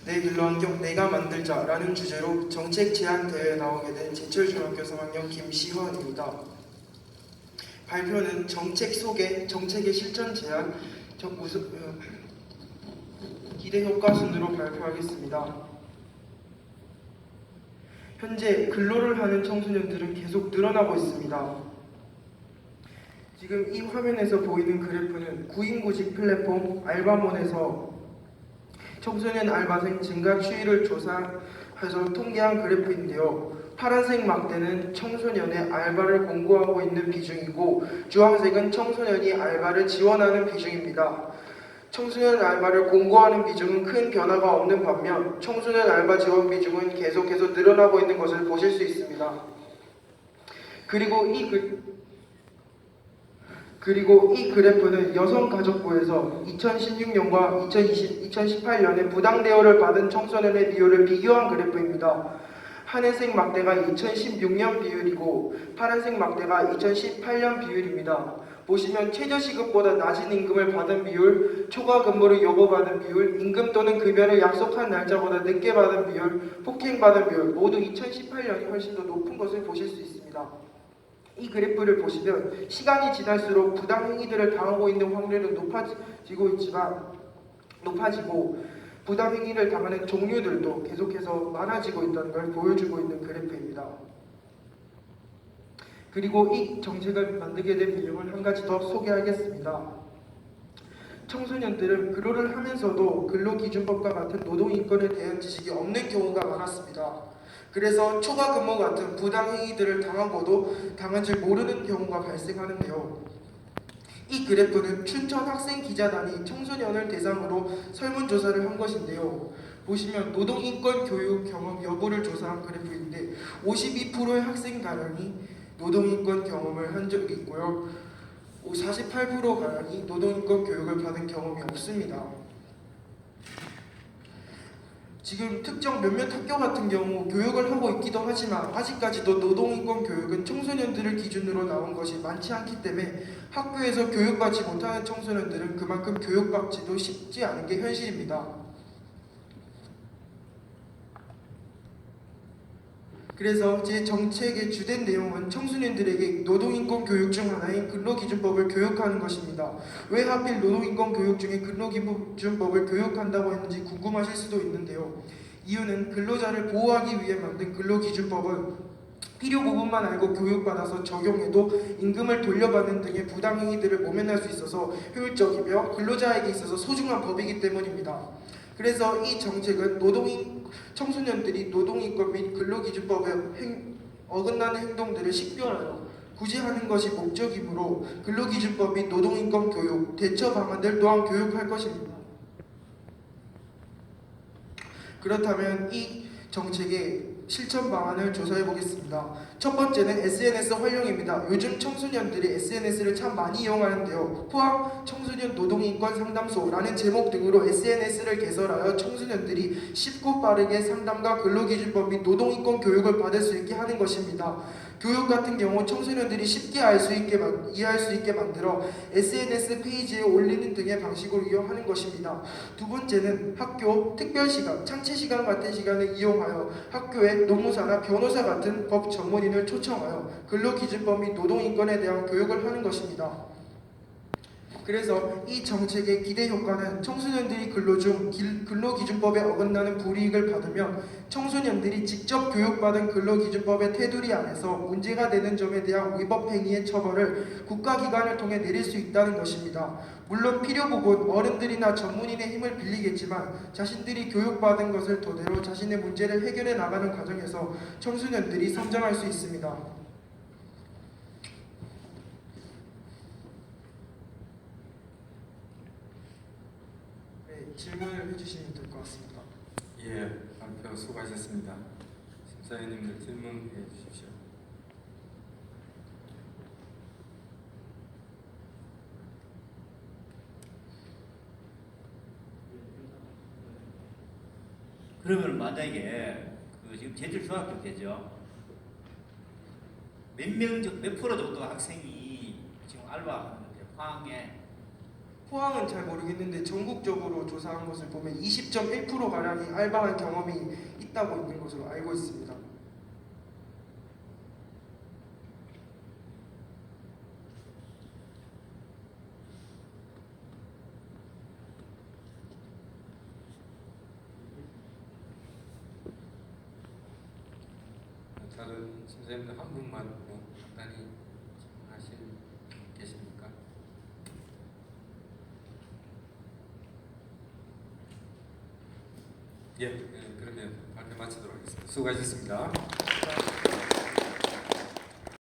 내 길로 환경 내가 만들자라는 주제로 정책 제안 대회에 나오게 된 제철중학교 3학년 김시헌입니다. 발표는 정책 소개, 정책의 실천 제안, 기대 효과 순으로 발표하겠습니다. 현재 근로를 하는 청소년들은 계속 늘어나고 있습니다. 지금 이 화면에서 보이는 그래프는 구인구직 플랫폼 알바몬에서 청소년 알바생 증가 추이를 조사해서 통계한 그래프인데요. 파란색 막대는 청소년의 알바를 공고하고 있는 비중이고 주황색은 청소년이 알바를 지원하는 비중입니다. 청소년 알바를 공고하는 비중은 큰 변화가 없는 반면 청소년 알바 지원 비중은 계속해서 늘어나고 있는 것을 보실 수 있습니다. 그리고 이 그래프는 여성가족부에서 2016년과 2018년에 부당 대우를 받은 청소년의 비율을 비교한 그래프입니다. 하늘색 막대가 2016년 비율이고 파란색 막대가 2018년 비율입니다. 보시면 최저시급보다 낮은 임금을 받은 비율, 초과 근무를 요구받은 비율, 임금 또는 급여를 약속한 날짜보다 늦게 받은 비율, 폭행받은 비율 모두 2018년이 훨씬 더 높은 것을 보실 수 있습니다. 이 그래프를 보시면 시간이 지날수록 부당 행위들을 당하고 있는 확률은 높아지고 부당 행위를 당하는 종류들도 계속해서 많아지고 있다는 걸 보여주고 있는 그래프입니다. 그리고 이 정책을 만들게 된 내용을 한 가지 더 소개하겠습니다. 청소년들은 근로를 하면서도 근로기준법과 같은 노동인권에 대한 지식이 없는 경우가 많았습니다. 그래서 초과 근무 같은 부당 행위들을 당하고도 당한 줄 모르는 경우가 발생하는데요. 이 그래프는 춘천 학생 기자단이 청소년을 대상으로 설문조사를 한 것인데요. 보시면 노동인권 교육 경험 여부를 조사한 그래프인데 52%의 학생 가량이 노동인권 경험을 한 적이 있고요. 48%가량이 노동인권 교육을 받은 경험이 없습니다. 지금 특정 몇몇 학교 같은 경우 교육을 하고 있기도 하지만 아직까지도 노동인권 교육은 청소년들을 기준으로 나온 것이 많지 않기 때문에 학교에서 교육받지 못하는 청소년들은 그만큼 교육받지도 쉽지 않은 게 현실입니다. 그래서 제 정책의 주된 내용은 청소년들에게 노동인권 교육 중 하나인 근로기준법을 교육하는 것입니다. 왜 하필 노동인권 교육 중에 근로기준법을 교육한다고 했는지 궁금하실 수도 있는데요. 이유는 근로자를 보호하기 위해 만든 근로기준법은 필요 부분만 알고 교육받아서 적용해도 임금을 돌려받는 등의 부당행위들을 모면할 수 있어서 효율적이며 근로자에게 있어서 소중한 법이기 때문입니다. 그래서 이 정책은 청소년들이 노동인권 및 근로기준법에 어긋나는 행동들을 식별하여 구제하는 것이 목적이므로 근로기준법 및 노동인권 교육, 대처 방안들 또한 교육할 것입니다. 그렇다면 이 정책의 실천 방안을 조사해 보겠습니다. 첫 번째는 SNS 활용입니다. 요즘 청소년들이 SNS를 참 많이 이용하는데요. 포항 청소년 노동인권 상담소라는 제목 등으로 SNS를 개설하여 청소년들이 쉽고 빠르게 상담과 근로기준법 및 노동인권 교육을 받을 수 있게 하는 것입니다. 교육 같은 경우 청소년들이 쉽게 이해할 수 있게 만들어 SNS 페이지에 올리는 등의 방식으로 이용하는 것입니다. 두 번째는 학교 특별시간, 창체시간 같은 시간을 이용하여 학교에 노무사나 변호사 같은 법 전문인을 초청하여 근로기준법 및 노동인권에 대한 교육을 하는 것입니다. 그래서 이 정책의 기대 효과는 청소년들이 근로 중 근로기준법에 어긋나는 불이익을 받으면 청소년들이 직접 교육받은 근로기준법의 테두리 안에서 문제가 되는 점에 대한 위법 행위의 처벌을 국가기관을 통해 내릴 수 있다는 것입니다. 물론 필요 부분 어른들이나 전문인의 힘을 빌리겠지만 자신들이 교육받은 것을 토대로 자신의 문제를 해결해 나가는 과정에서 청소년들이 성장할 수 있습니다. 질문을 해주시면 될 것 같습니다. 예, 발표 수고하셨습니다. 심사위원님들 질문해 주십시오. 그러면 만약에 지금 제주중학교 때죠. 몇 프로 정도 학생이 지금 알바하는데 포항에 포항은 잘 모르겠는데 전국적으로 조사한 것을 보면 20.1% 가량이 알바한 경험이 있다고 있는 것으로 알고 있습니다. 다른 심사위원들 한 분만 간단히 하실 계십니까? 예, 그러면 발표 마치도록 하겠습니다. 수고하셨습니다.